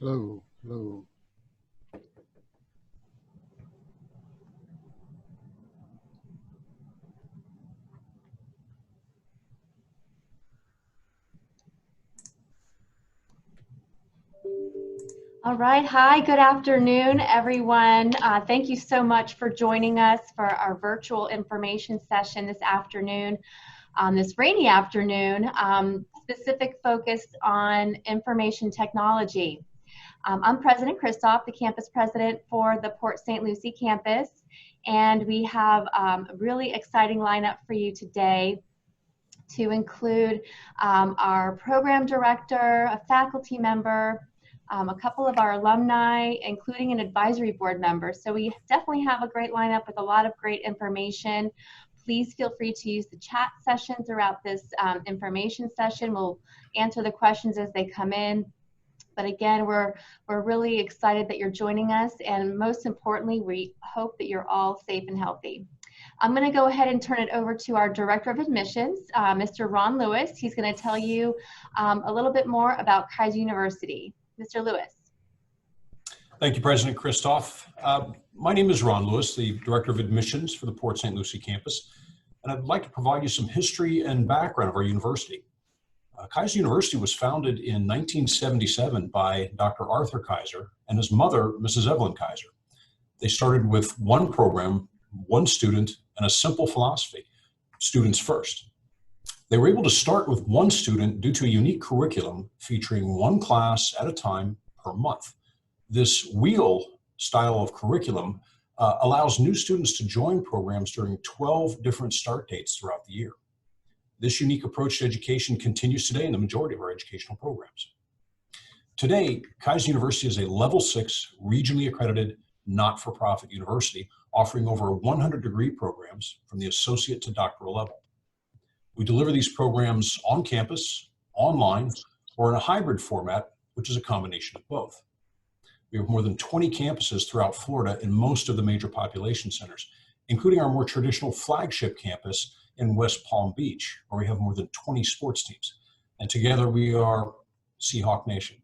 Hello, hello. All right. Hi, good afternoon, everyone. Thank you so much for joining us for our virtual information session this afternoon, this rainy afternoon, specific focus on information technology. I'm President Christoph, the campus president for the Port St. Lucie campus, and we have a really exciting lineup for you today to include our program director, a faculty member, a couple of our alumni, including an advisory board member. So we definitely have a great lineup with a lot of great information. Please feel free to use the chat session throughout this information session. We'll answer the questions as they come in. But again, we're really excited that you're joining us, and most importantly, we hope that you're all safe and healthy. I'm going to go ahead and turn it over to our Director of Admissions, Mr. Ron Lewis. He's going to tell you a little bit more about Kaiser University. Mr. Lewis. Thank you, President Christoph. My name is Ron Lewis, the Director of Admissions for the Port St. Lucie campus, and I'd like to provide you some history and background of our university. Kaiser University was founded in 1977 by Dr. Arthur Kaiser and his mother, Mrs. Evelyn Kaiser. They started with one program, one student, and a simple philosophy: students first. They were able to start with one student due to a unique curriculum featuring one class at a time per month. This wheel style of curriculum allows new students to join programs during 12 different start dates throughout the year. This unique approach to education continues today in the majority of our educational programs. Today, Kaiser University is a level 6 regionally accredited not-for-profit university offering over 100 degree programs from the associate to doctoral level. We deliver these programs on campus, online, or in a hybrid format, which is a combination of both. We have more than 20 campuses throughout Florida in most of the major population centers, including our more traditional flagship campus in West Palm Beach, where we have more than 20 sports teams. And together we are Seahawk Nation.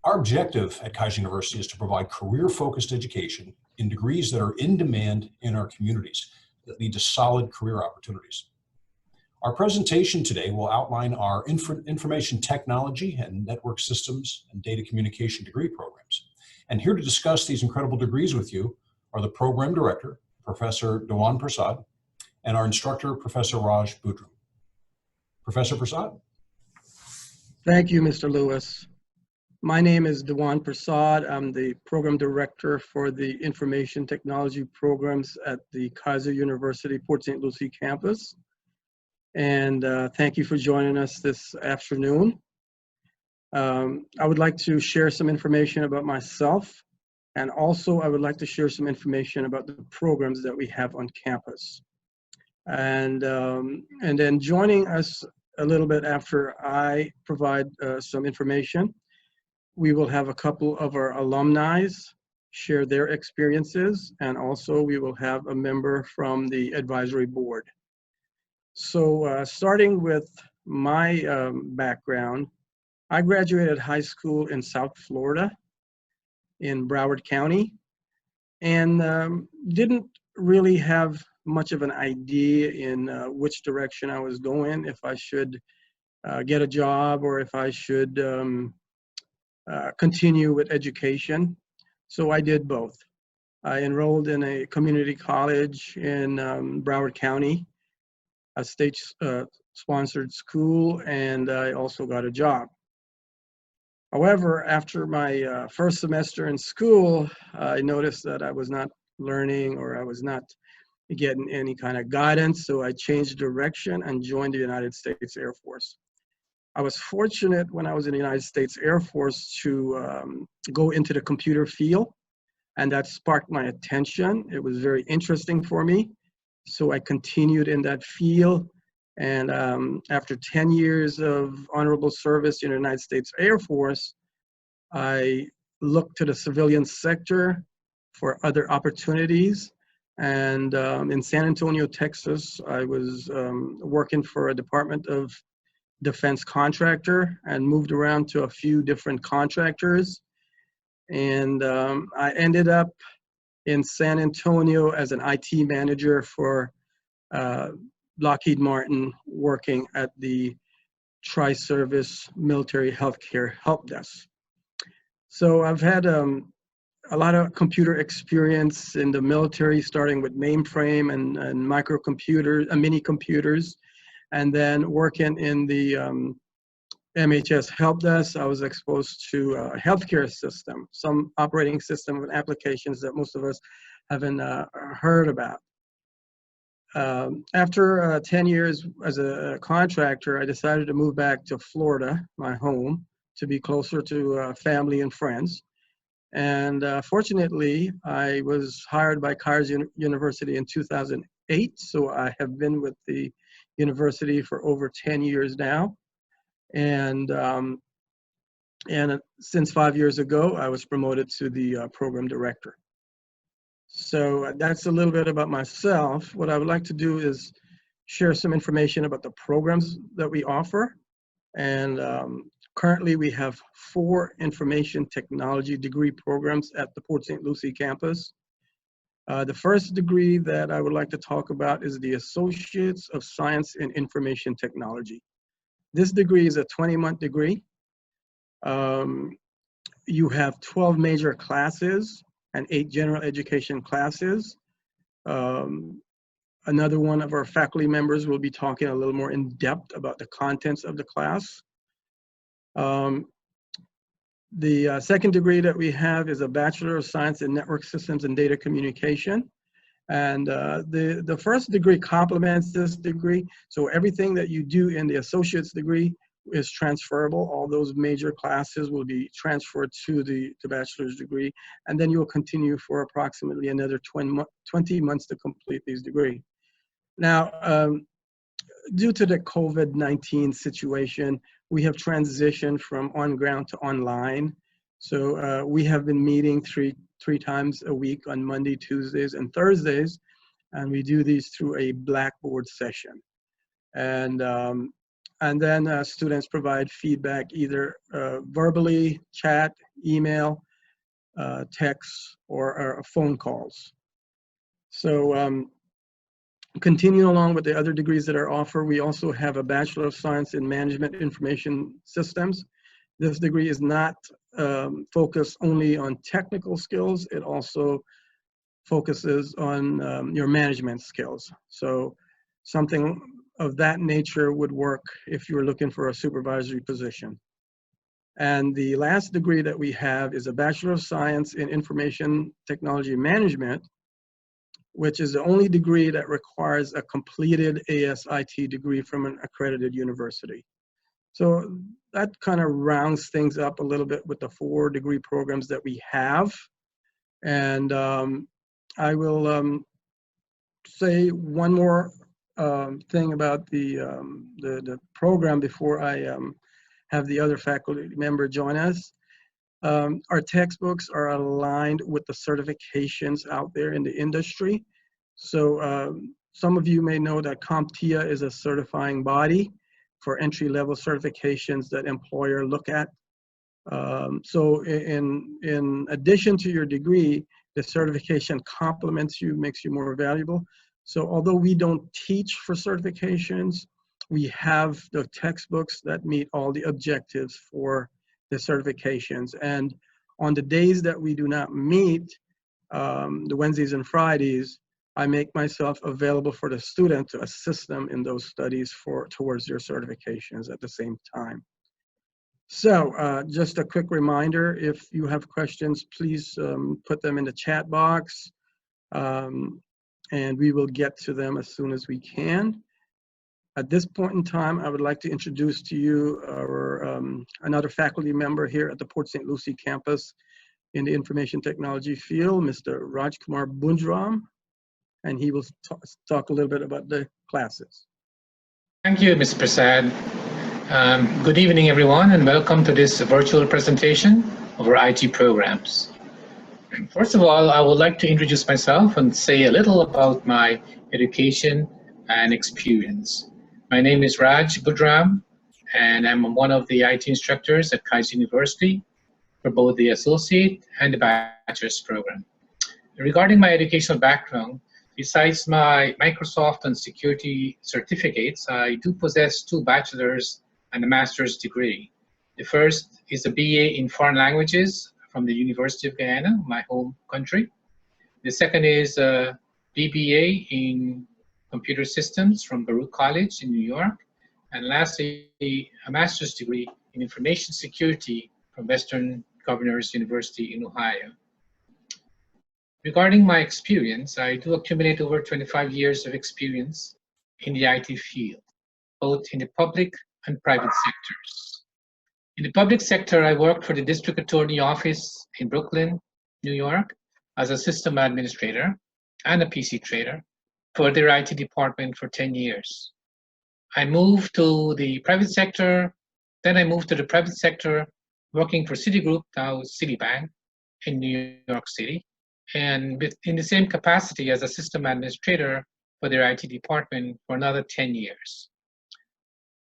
Our objective at Kaiser University is to provide career-focused education in degrees that are in demand in our communities that lead to solid career opportunities. Our presentation today will outline our information technology and network systems and data communication degree programs. And here to discuss these incredible degrees with you are the program director, Professor Dewan Prasad, and our instructor, Professor Raj Boudram. Professor Prasad. Thank you, Mr. Lewis. My name is Dewan Prasad. I'm the program director for the information technology programs at the Kaiser University Port St. Lucie campus. And thank you for joining us this afternoon. I would like to share some information about myself, and also I would like to share some information about the programs that we have on campus. And then joining us a little bit after I provide some information, we will have a couple of our alumni share their experiences, and also we will have a member from the advisory board. So starting with my background, I graduated high school in South Florida in Broward County, and didn't really have much of an idea in which direction I was going, if I should get a job or if I should continue with education. So I did both. I enrolled in a community college in Broward County, a state-sponsored school, and I also got a job. However, after my first semester in school, I noticed that I was not learning, or I was not getting any kind of guidance, so I changed direction and joined the United States Air Force. I was fortunate when I was in the United States Air Force to go into the computer field, and that sparked my attention. It was very interesting for me, so I continued in that field. And after 10 years of honorable service in the United States Air Force, I looked to the civilian sector for other opportunities. And in San Antonio, Texas, I was working for a Department of defense contractor and moved around to a few different contractors. And I ended up in San Antonio as an IT manager for Lockheed Martin, working at the Tri-Service Military Healthcare Help Desk. So I've had a lot of computer experience in the military, starting with mainframe and microcomputers, mini computers, and then working in the MHS Help Desk. I was exposed to a healthcare system, some operating system and applications that most of us haven't heard about. After 10 years as a contractor, I decided to move back to Florida, my home, to be closer to family and friends. And fortunately, I was hired by Keiser University in 2008, so I have been with the university for over 10 years now. And since 5 years ago, I was promoted to the program director. So that's a little bit about myself. What I would like to do is share some information about the programs that we offer. And currently we have 4 information technology degree programs at the Port St. Lucie campus. The first degree that I would like to talk about is the Associates of Science in Information Technology. This degree is a 20-month degree. You have 12 major classes and 8 general education classes. Another one of our faculty members will be talking a little more in depth about the contents of the class. The second degree that we have is a Bachelor of Science in Network Systems and Data Communication. And the first degree complements this degree. So everything that you do in the associate's degree is transferable. All those major classes will be transferred to the bachelor's degree. And then you'll continue for approximately another 20 months to complete these degrees. Now, due to the COVID-19 situation, we have transitioned from on-ground to online. So we have been meeting three times a week on Monday, Tuesdays, and Thursdays, and we do these through a Blackboard session. And then students provide feedback either verbally, chat, email, text, or phone calls. So continuing along with the other degrees that are offered, we also have a Bachelor of Science in Management Information Systems. This degree is not focused only on technical skills. It also focuses on your management skills. So something of that nature would work if you were looking for a supervisory position. And the last degree that we have is a Bachelor of Science in Information Technology Management, which is the only degree that requires a completed ASIT degree from an accredited university. So that kind of rounds things up a little bit with the 4 degree programs that we have. And I will say one more thing about the program before I have the other faculty member join us. Our textbooks are aligned with the certifications out there in the industry. So some of you may know that CompTIA is a certifying body for entry-level certifications that employer look at. So in addition to your degree, the certification complements you, makes you more valuable. So although we don't teach for certifications, we have the textbooks that meet all the objectives for the certifications. And on the days that we do not meet, the Wednesdays and Fridays, I make myself available for the student to assist them in those studies towards their certifications at the same time. So just a quick reminder, if you have questions, please put them in the chat box, and we will get to them as soon as we can. At this point in time, I would like to introduce to you our, another faculty member here at the Port St. Lucie campus in the information technology field, Mr. Rajkumar Bundram, and he will talk a little bit about the classes. Thank you, Mr. Prasad. Good evening, everyone, and welcome to this virtual presentation of our IT programs. First of all, I would like to introduce myself and say a little about my education and experience. My name is Raj Bundram, and I'm one of the IT instructors at Kaiser University for both the associate and the bachelor's program. Regarding my educational background, besides my Microsoft and security certificates, I do possess 2 bachelor's and a master's degree. The first is a BA in foreign languages from the University of Guyana, my home country. The second is a BBA in computer systems from Baruch College in New York. And lastly, a master's degree in information security from Western Governors University in Ohio. Regarding my experience, I do accumulate over 25 years of experience in the IT field, both in the public and private sectors. In the public sector, I worked for the District Attorney Office in Brooklyn, New York, as a system administrator and a PC trader for their IT department for 10 years. I moved to the private sector, then I moved to the private sector working for Citigroup, now Citibank, in New York City, and in the same capacity as a system administrator for their IT department for another 10 years.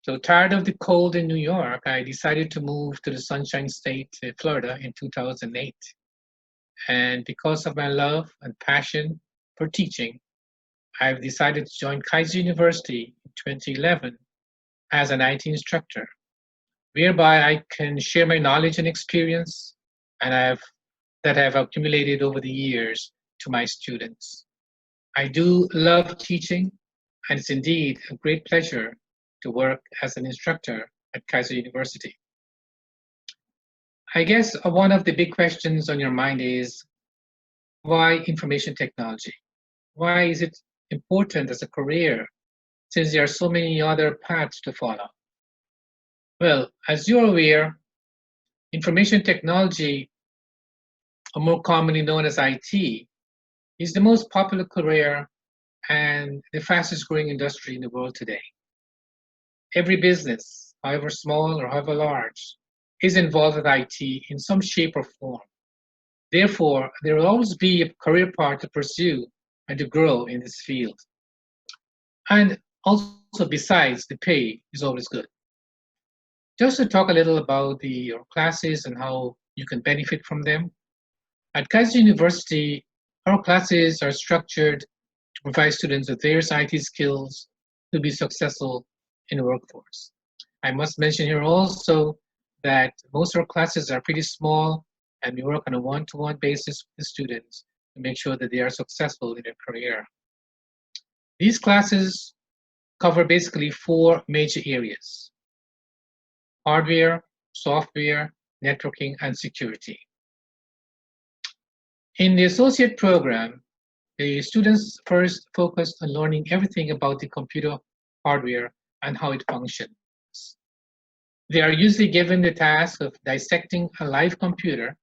So tired of the cold in New York, I decided to move to the Sunshine State, Florida in 2008. And because of my love and passion for teaching, I've decided to join Kaiser University in 2011 as an IT instructor, whereby I can share my knowledge and experience that I've accumulated over the years to my students. I do love teaching, and it's indeed a great pleasure to work as an instructor at Kaiser University. I guess one of the big questions on your mind is, why information technology? Why is it important as a career, since there are so many other paths to follow? Well, as you're aware, information technology, or more commonly known as IT, is the most popular career and the fastest growing industry in the world today. Every business, however small or however large, is involved with IT in some shape or form. Therefore, there will always be a career path to pursue and to grow in this field. And also, besides, the pay is always good. Just to talk a little about your classes and how you can benefit from them. At Kaiser University, our classes are structured to provide students with various IT skills to be successful in the workforce. I must mention here also that most of our classes are pretty small, and we work on a one-to-one basis with the students to make sure that they are successful in their career. These classes cover basically 4 major areas: hardware, software, networking, and security. In the associate program, the students first focused on learning everything about the computer hardware and how it functions. They are usually given the task of dissecting a live computer,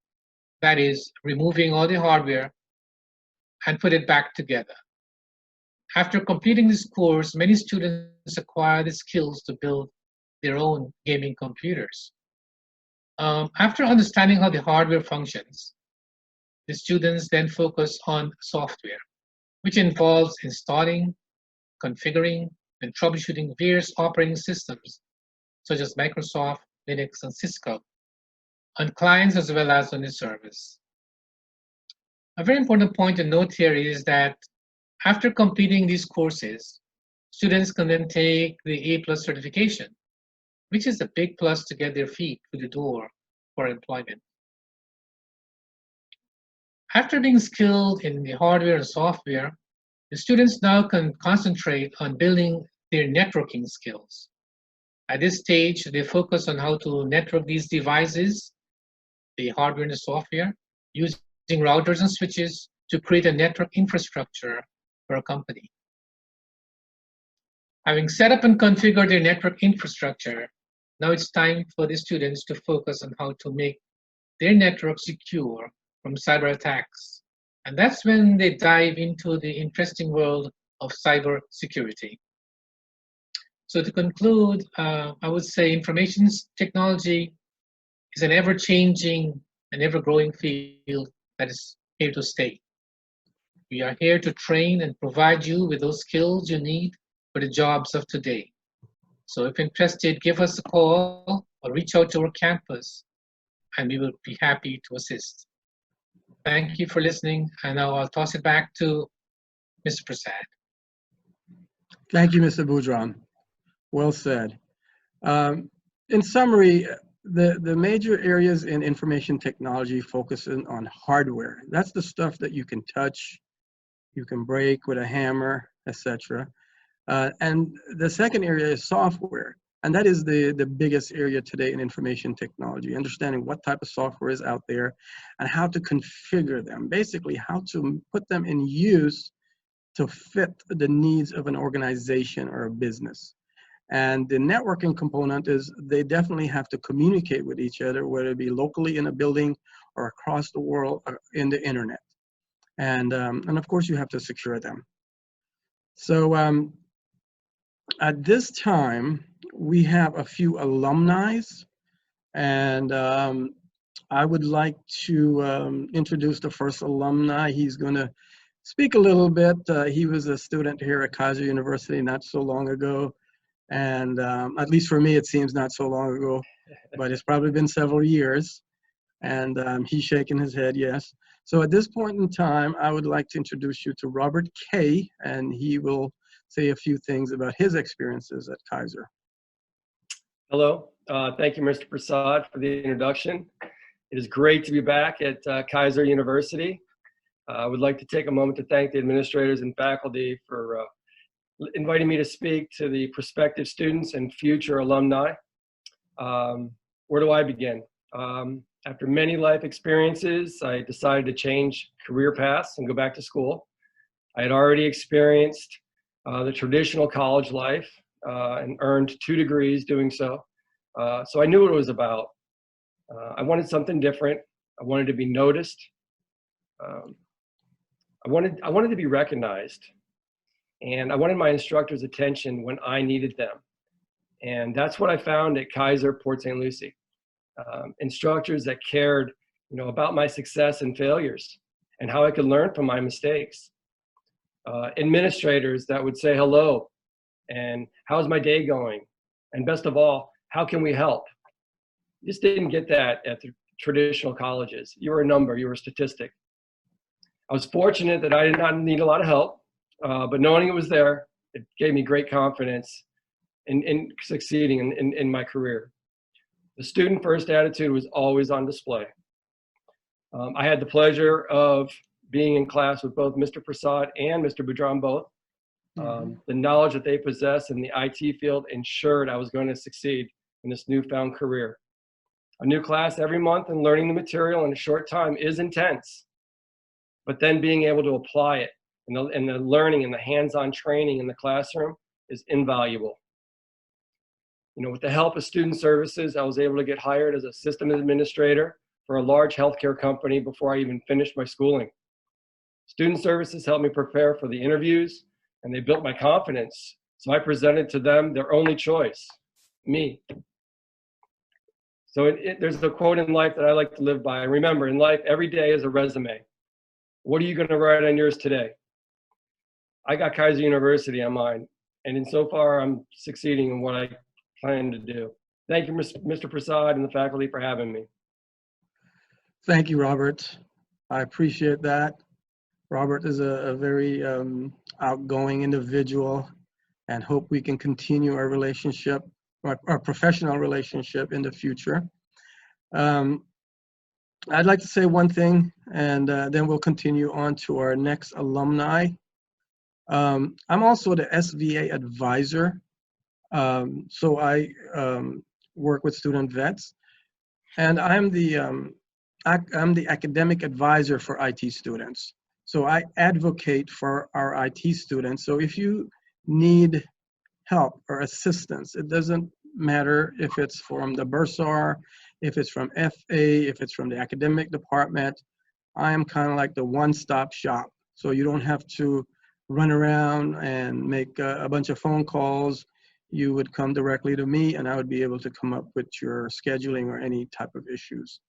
that is, removing all the hardware and put it back together. After completing this course, many students acquire the skills to build their own gaming computers. After understanding how the hardware functions, the students then focus on software, which involves installing, configuring, and troubleshooting various operating systems, such as Microsoft, Linux, and Cisco, on clients as well as on the service. A very important point to note here is that after completing these courses, students can then take the A+ certification, which is a big plus to get their feet through the door for employment. After being skilled in the hardware and software, the students now can concentrate on building their networking skills. At this stage, they focus on how to network these devices, the hardware and the software, using routers and switches to create a network infrastructure for a company. Having set up and configured their network infrastructure, now it's time for the students to focus on how to make their network secure from cyber attacks. And that's when they dive into the interesting world of cyber security. So to conclude, I would say information technology is an ever-changing and ever-growing field that is here to stay. We are here to train and provide you with those skills you need for the jobs of today. So if interested, give us a call or reach out to our campus, and we will be happy to assist. Thank you for listening, and now I'll toss it back to Mr. Prasad. Thank you, Mr. Boudron. Well said. In summary, the major areas in information technology focusing on hardware. That's the stuff that you can touch, you can break with a hammer, etc. And the second area is software. And that is the biggest area today in information technology, understanding what type of software is out there and how to configure them, basically how to put them in use to fit the needs of an organization or a business. And the networking component is they definitely have to communicate with each other, whether it be locally in a building or across the world or in the internet. And of course, you have to secure them. So at this time, we have a few alumni, and I would like to introduce the first alumni. He's going to speak a little bit. He was a student here at Kaiser University not so long ago, and at least for me, it seems not so long ago, but it's probably been several years, and he's shaking his head, yes. So at this point in time, I would like to introduce you to Robert Kay, and he will say a few things about his experiences at Kaiser. Hello, thank you, Mr. Prasad, for the introduction. It is great to be back at Kaiser University. I would like to take a moment to thank the administrators and faculty for inviting me to speak to the prospective students and future alumni. Where do I begin? After many life experiences, I decided to change career paths and go back to school. I had already experienced the traditional college life and earned 2 degrees doing so. So I knew what it was about. I wanted something different. I wanted to be noticed. I wanted to be recognized. And I wanted my instructors' attention when I needed them. And that's what I found at Kaiser Port St. Lucie. Instructors that cared, about my success and failures and how I could learn from my mistakes. Administrators that would say hello and how's my day going? And best of all, how can we help? You just didn't get that at the traditional colleges. You were a number, you were a statistic. I was fortunate that I did not need a lot of help, but knowing it was there, it gave me great confidence in succeeding in my career. The student-first attitude was always on display. I had the pleasure of being in class with both Mr. Prasad and Mr. Boudron both. The knowledge that they possess in the IT field ensured I was going to succeed in this newfound career. A new class every month and learning the material in a short time is intense, but then being able to apply it and the learning and the hands-on training in the classroom is invaluable. With the help of student services, I was able to get hired as a system administrator for a large healthcare company before I even finished my schooling. Student services helped me prepare for the interviews, and they built my confidence. So I presented to them their only choice, me. So there's a quote in life that I like to live by. Remember, in life, every day is a resume. What are you going to write on yours today? I got Kaiser University on mine, and so far I'm succeeding in what I plan to do. Thank you, Mr. Prasad and the faculty for having me. Thank you, Robert. I appreciate that. Robert is a very outgoing individual, and hope we can continue our relationship, our professional relationship in the future. I'd like to say one thing, and then we'll continue on to our next alumni. I'm also the SVA advisor. So I work with student vets, and I'm the academic advisor for IT students. So I advocate for our IT students. So if you need help or assistance, it doesn't matter if it's from the bursar, if it's from FA, if it's from the academic department. I am kind of like the one-stop shop. So you don't have to run around and make a bunch of phone calls. You would come directly to me, and I would be able to come up with your scheduling or any type of issues.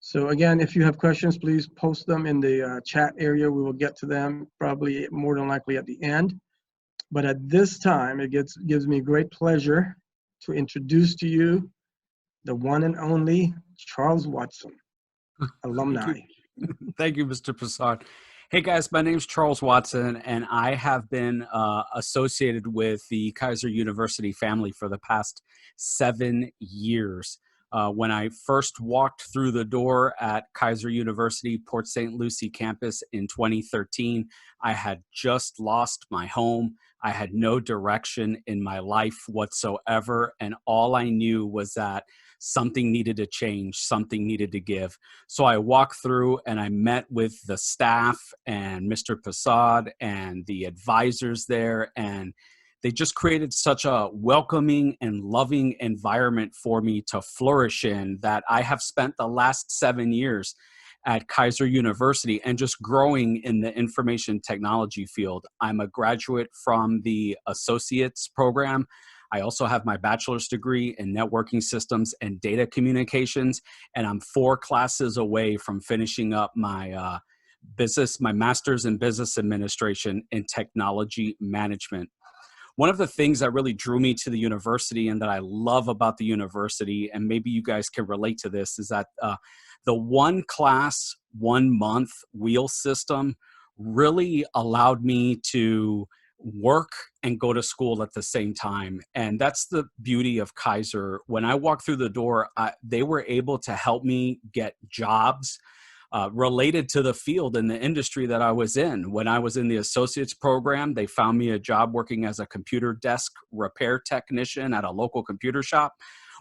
So again, if you have questions, please post them in the chat area. We will get to them probably more than likely at the end. But at this time, it gives me great pleasure to introduce to you the one and only Charles Watson, alumni. Thank you, Mr. Prasad. Hey guys, my name is Charles Watson, and I have been associated with the Kaiser University family for the past 7 years. When I first walked through the door at Kaiser University Port St. Lucie campus in 2013, I had just lost my home. I had no direction in my life whatsoever, and all I knew was that something needed to change, something needed to give. So I walked through and I met with the staff and Mr. Prasad and the advisors there, and they just created such a welcoming and loving environment for me to flourish in that I have spent the last 7 years at Kaiser University and just growing in the information technology field. I'm a graduate from the associates program. I also have my bachelor's degree in networking systems and data communications, and I'm 4 classes away from finishing up my my master's in business administration in technology management. One of the things that really drew me to the university and that I love about the university, and maybe you guys can relate to this, is that the 1 class, 1 month wheel system really allowed me to work and go to school at the same time. And that's the beauty of Kaiser. When I walked through the door, they were able to help me get jobs related to the field and the industry that I was in. When I was in the associates program, they found me a job working as a computer desk repair technician at a local computer shop.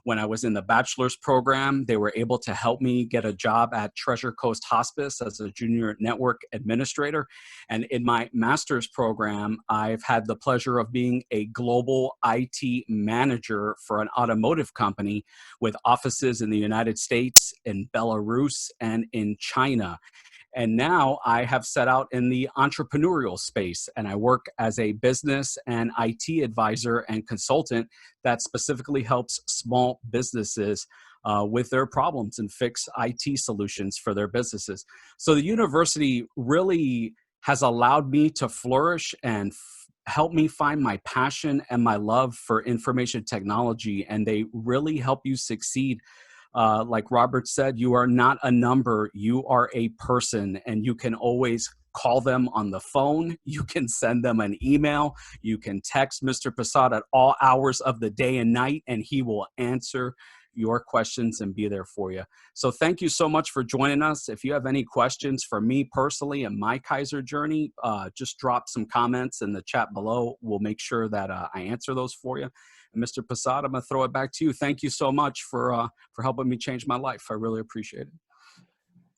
When I was in the bachelor's program, they were able to help me get a job at Treasure Coast Hospice as a junior network administrator. And in my master's program, I've had the pleasure of being a global IT manager for an automotive company with offices in the United States, in Belarus, and in China. And now I have set out in the entrepreneurial space, and I work as a business and IT advisor and consultant that specifically helps small businesses with their problems and fix IT solutions for their businesses. So the university really has allowed me to flourish and help me find my passion and my love for information technology, and they really help you succeed. Like Robert said, you are not a number, you are a person, and you can always call them on the phone, you can send them an email, you can text Mr. Prasad at all hours of the day and night, and he will answer your questions and be there for you. So thank you so much for joining us. If you have any questions for me personally and my Kaiser journey, just drop some comments in the chat below. We'll make sure that I answer those for you. And Mr. Prasad, I'm going to throw it back to you. Thank you so much for helping me change my life. I really appreciate it.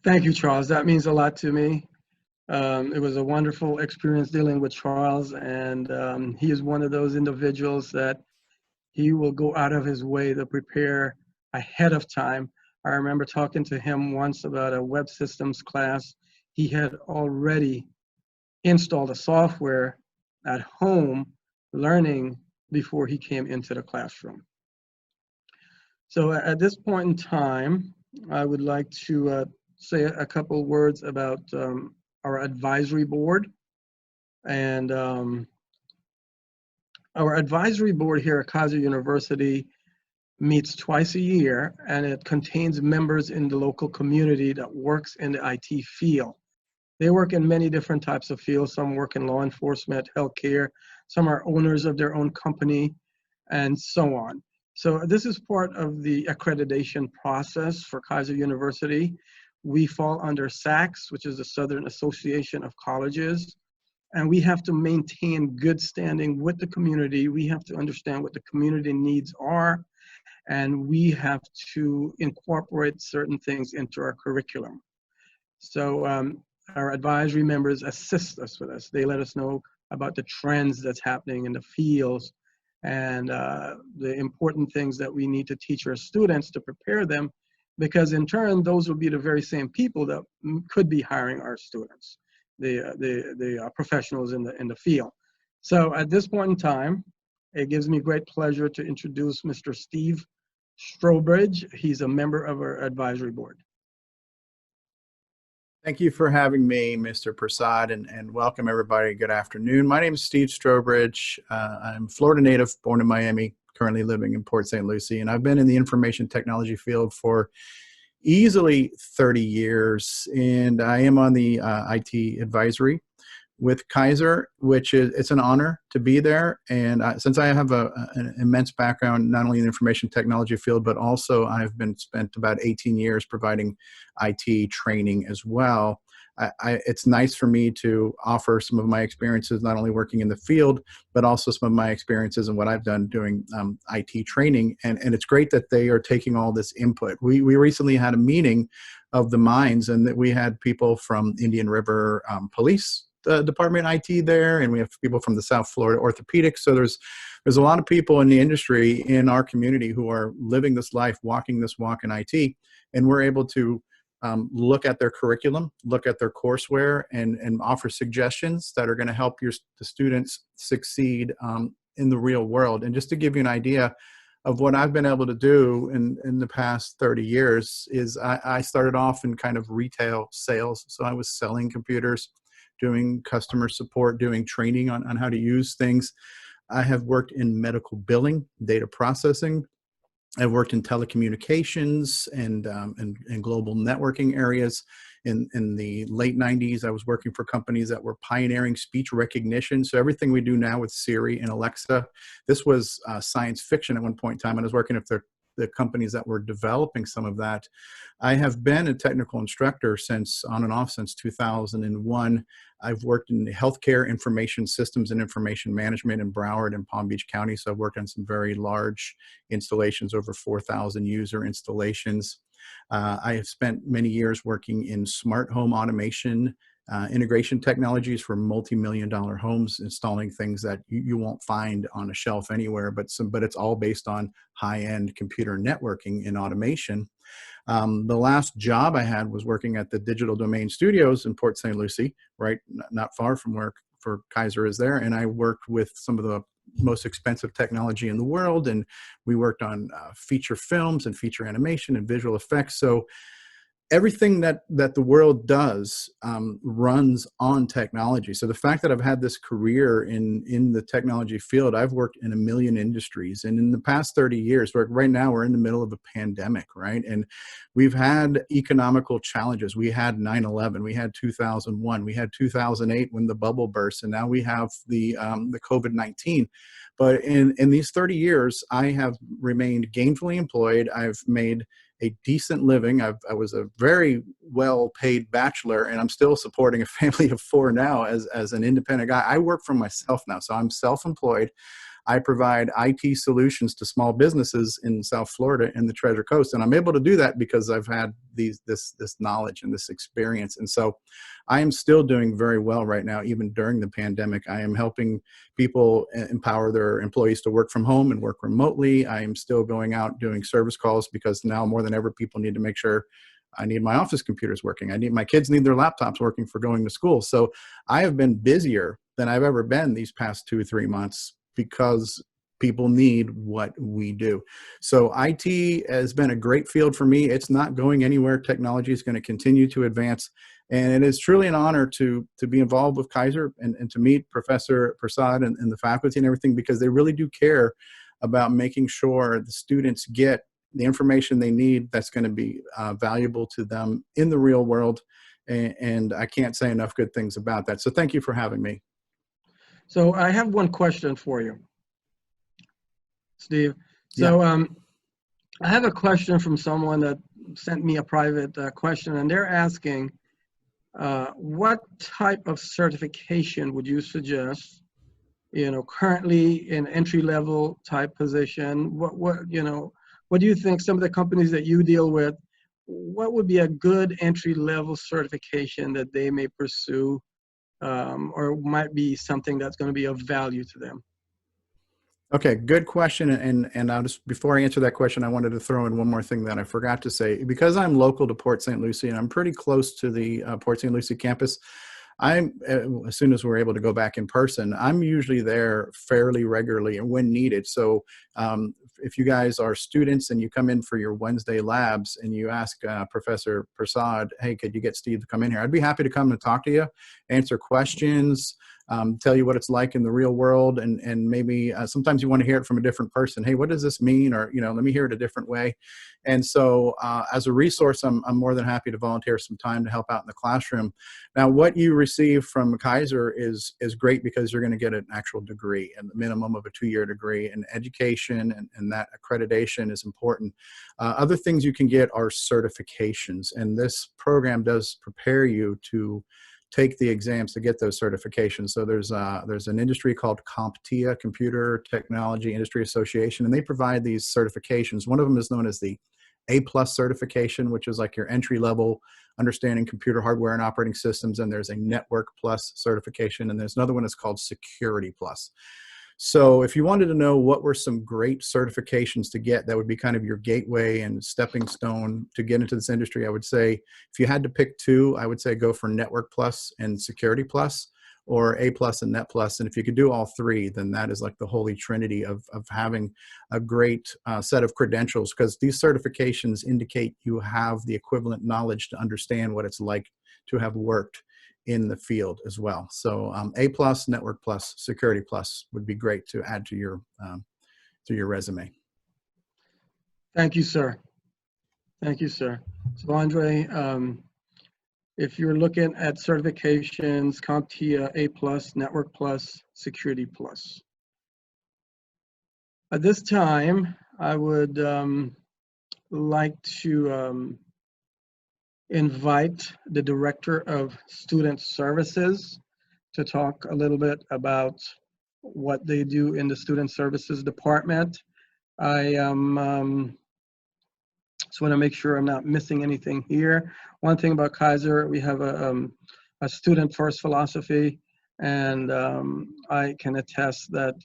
Thank you, Charles. That means a lot to me. It was a wonderful experience dealing with Charles, and he is one of those individuals that he will go out of his way to prepare ahead of time. I remember talking to him once about a web systems class. He had already installed a software at home, learning before he came into the classroom. So at this point in time, I would like to say a couple words about our advisory board. And our advisory board here at Kaiser University meets twice a year, and it contains members in the local community that works in the IT field. They work in many different types of fields. Some work in law enforcement, healthcare, some are owners of their own company, and so on. So this is part of the accreditation process for Kaiser University. We fall under SACS, which is the Southern Association of Colleges, and we have to maintain good standing with the community. We have to understand what the community needs are, and we have to incorporate certain things into our curriculum. So our advisory members assist us with this. They let us know about the trends that's happening in the fields and the important things that we need to teach our students to prepare them, because in turn, those will be the very same people that could be hiring our students, the professionals in the field. So at this point in time, it gives me great pleasure to introduce Mr. Steve Strobridge. He's a member of our advisory board. Thank you for having me, Mr. Prasad, and welcome everybody. Good afternoon. My name is Steve Strobridge. I'm Florida native, born in Miami, currently living in Port St. Lucie. And I've been in the information technology field for easily 30 years. And I am on the IT advisory with Kaiser, which is, it's an honor to be there. And since I have an immense background, not only in the information technology field, but also I've spent about 18 years providing IT training as well. It's nice for me to offer some of my experiences, not only working in the field, but also some of my experiences and what I've done doing IT training. And it's great that they are taking all this input. We recently had a meeting of the minds, and that we had people from Indian River Police Department IT there, and we have people from the South Florida Orthopedics. So there's a lot of people in the industry in our community who are living this life, walking this walk in IT, and we're able to look at their curriculum, look at their courseware, and offer suggestions that are going to help the students succeed in the real world. And just to give you an idea of what I've been able to do in the past 30 years is I started off in kind of retail sales. So I was selling computers, doing customer support, doing training on how to use things. I have worked in medical billing, data processing. I've worked in telecommunications and global networking areas. In the late 90s, I was working for companies that were pioneering speech recognition. So everything we do now with Siri and Alexa, this was science fiction at one point in time. And I was working with the companies that were developing some of that. I have been a technical instructor on and off since 2001. I've worked in healthcare information systems and information management in Broward and Palm Beach County. So I've worked on some very large installations, over 4,000 user installations. I have spent many years working in smart home automation, integration technologies for multi-million-dollar homes, installing things that you won't find on a shelf anywhere, but it's all based on high-end computer networking and automation. The last job I had was working at the Digital Domain Studios in Port St. Lucie, right, not far from where Kaiser is there, and I worked with some of the most expensive technology in the world, and we worked on feature films and feature animation and visual effects. So everything that the world does runs on technology. So the fact that I've had this career in the technology field, I've worked in a million industries. And in the past 30 years, right now we're in the middle of a pandemic, right? And we've had economical challenges. We had 9/11, we had 2001, we had 2008 when the bubble burst, and now we have the COVID-19. But in these 30 years, I have remained gainfully employed. I've made a decent living. I was a very well-paid bachelor, and I'm still supporting a family of 4 now as an independent guy. I work for myself now, so I'm self-employed. I provide IT solutions to small businesses in South Florida and the Treasure Coast, and I'm able to do that because I've had this knowledge and this experience. And so I am still doing very well right now, even during the pandemic. I am helping people empower their employees to work from home and work remotely. I am still going out doing service calls because now more than ever, people need to make sure I need my office computers working. My kids need their laptops working for going to school. So I have been busier than I've ever been these past 2 or 3 months because people need what we do. So IT has been a great field for me. It's not going anywhere. Technology is going to continue to advance. And it is truly an honor to be involved with Kaiser and to meet Professor Prasad and the faculty and everything, because they really do care about making sure the students get the information they need that's going to be valuable to them in the real world. And I can't say enough good things about that. So thank you for having me. So I have one question for you, Steve. So I have a question from someone that sent me a private question, and they're asking, what type of certification would you suggest, currently in entry-level type position? What do you think some of the companies that you deal with, what would be a good entry-level certification that they may pursue, or might be something that's going to be of value to them? Okay, good question. And I'll just, before I answer that question, I wanted to throw in one more thing that I forgot to say. Because I'm local to Port St. Lucie and I'm pretty close to the Port St. Lucie campus, as soon as we're able to go back in person, I'm usually there fairly regularly and when needed. So if you guys are students and you come in for your Wednesday labs and you ask Professor Prasad, hey, could you get Steve to come in here? I'd be happy to come and talk to you, answer questions. tell you what it's like in the real world, and maybe sometimes you want to hear it from a different person. Hey, what does this mean? Or, you know, let me hear it a different way. And so as a resource, I'm more than happy to volunteer some time to help out in the classroom. Now, what you receive from Kaiser is great because you're going to get an actual degree, and the minimum of a 2-year degree, and education and that accreditation is important. Other things you can get are certifications, and this program does prepare you to take the exams to get those certifications. So there's an industry called CompTIA, Computer Technology Industry Association, and they provide these certifications. One of them is known as the A+ certification, which is like your entry level understanding computer hardware and operating systems. And there's a Network Plus certification, and there's another one that's called Security Plus. So if you wanted to know what were some great certifications to get, that would be kind of your gateway and stepping stone to get into this industry, I would say if you had to pick two, I would say go for Network Plus and Security Plus, or A+ and Net Plus. And if you could do all three, then that is like the holy trinity of having a great set of credentials, because these certifications indicate you have the equivalent knowledge to understand what it's like to have worked in the field as well. So A+, Network Plus, Security Plus would be great to add to your resume. Thank you, sir. Thank you, sir. So Andre, if you're looking at certifications, CompTIA, A+, Network Plus, Security Plus. At this time, I would like to invite the Director of Student Services to talk a little bit about what they do in the Student Services Department. I just want to make sure I'm not missing anything here. One thing about Kaiser, we have a student first philosophy, and I can attest that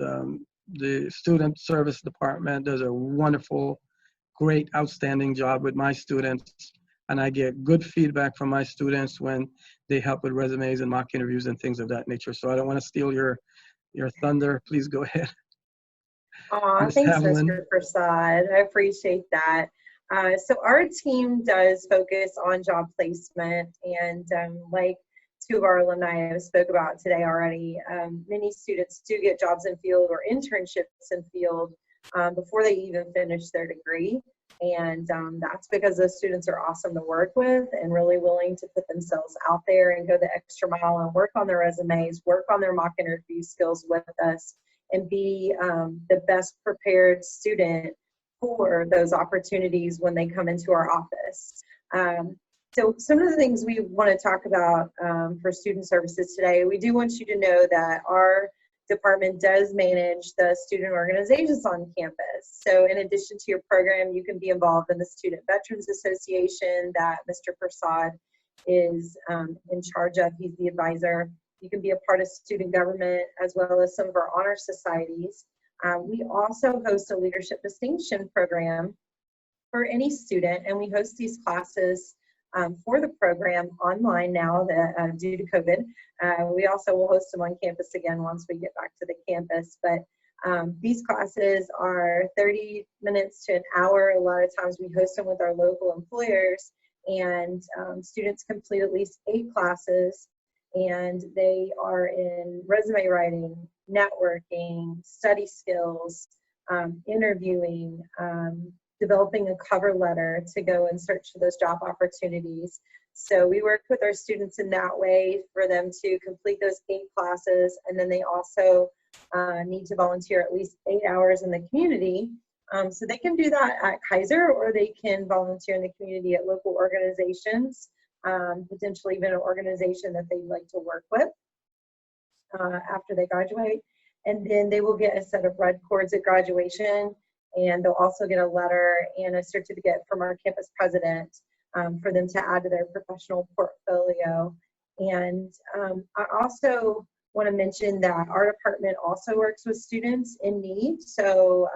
the Student Service Department does a wonderful, great, outstanding job with my students. And I get good feedback from my students when they help with resumes and mock interviews and things of that nature. So I don't want to steal your thunder. Please go ahead. Thanks, Haviland. Mr. Prasad. I appreciate that. So our team does focus on job placement, and like two of our alumni have spoke about today already, many students do get jobs in field or internships in field before they even finish their degree. And that's because those students are awesome to work with and really willing to put themselves out there and go the extra mile and work on their resumes, work on their mock interview skills with us, and be the best prepared student for those opportunities when they come into our office. So some of the things we want to talk about for student services today, we do want you to know that our department does manage the student organizations on campus. So in addition to your program, you can be involved in the Student Veterans Association that Mr. Prasad is in charge of. He's the advisor. You can be a part of student government as well as some of our honor societies. We also host a leadership distinction program for any student, and we host these classes for the program online now that, due to COVID. We also will host them on campus again once we get back to the campus. But these classes are 30 minutes to an hour. A lot of times we host them with our local employers, and students complete at least 8 classes, and they are in resume writing, networking, study skills, interviewing, developing a cover letter to go and search for those job opportunities. So we work with our students in that way for them to complete those 8 classes, and then they also need to volunteer at least 8 hours in the community. So they can do that at Kaiser, or they can volunteer in the community at local organizations, potentially even an organization that they'd like to work with after they graduate. And then they will get a set of red cords at graduation, and they'll also get a letter and a certificate from our campus president for them to add to their professional portfolio. And I also want to mention that our department also works with students in need. So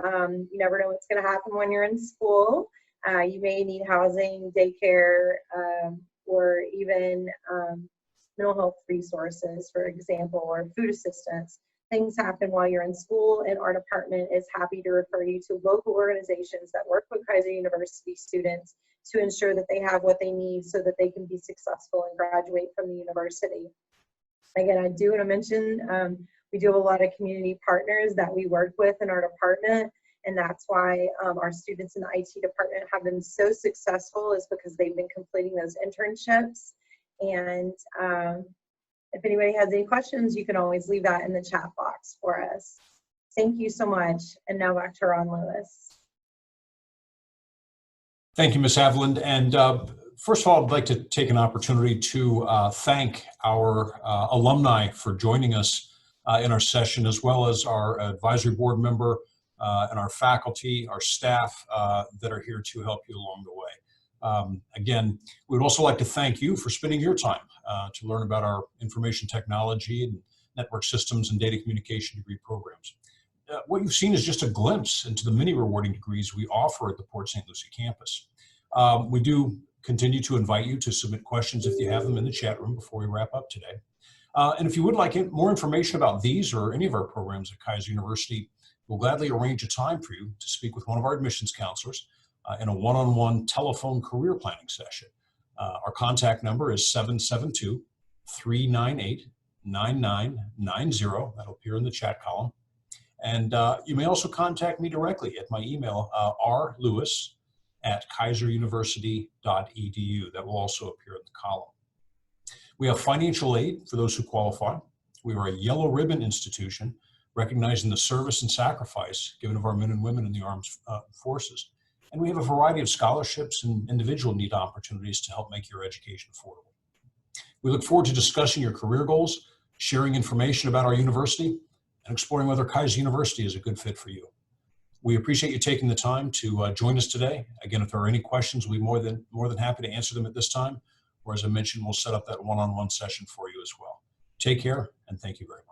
you never know what's going to happen when you're in school. You may need housing, daycare, or even mental health resources, for example, or food assistance. Things happen while you're in school, and our department is happy to refer you to local organizations that work with Kaiser University students to ensure that they have what they need so that they can be successful and graduate from the university. Again, I do want to mention we do have a lot of community partners that we work with in our department, and that's why our students in the IT department have been so successful, is because they've been completing those internships. And if anybody has any questions, you can always leave that in the chat box for us. Thank you so much. And now back to Ron Lewis. Thank you, Ms. Haviland. And first of all, I'd like to take an opportunity to thank our alumni for joining us in our session, as well as our advisory board member and our faculty, our staff that are here to help you along the way. Again, we would also like to thank you for spending your time to learn about our information technology and network systems and data communication degree programs. What you've seen is just a glimpse into the many rewarding degrees we offer at the Port St. Lucie campus. We do continue to invite you to submit questions if you have them in the chat room before we wrap up today. And if you would like more information about these or any of our programs at Kaiser University, we'll gladly arrange a time for you to speak with one of our admissions counselors in a one-on-one telephone career planning session. Our contact number is 772-398-9990. That'll appear in the chat column. And you may also contact me directly at my email, rlewis@kaiseruniversity.edu. That will also appear in the column. We have financial aid for those who qualify. We are a yellow ribbon institution recognizing the service and sacrifice given of our men and women in the armed forces. And we have a variety of scholarships and individual need opportunities to help make your education affordable. We look forward to discussing your career goals, sharing information about our university, and exploring whether Kaiser University is a good fit for you. We appreciate you taking the time to join us today. Again, if there are any questions, we'll be more than happy to answer them at this time. Or as I mentioned, we'll set up that one-on-one session for you as well. Take care, and thank you very much.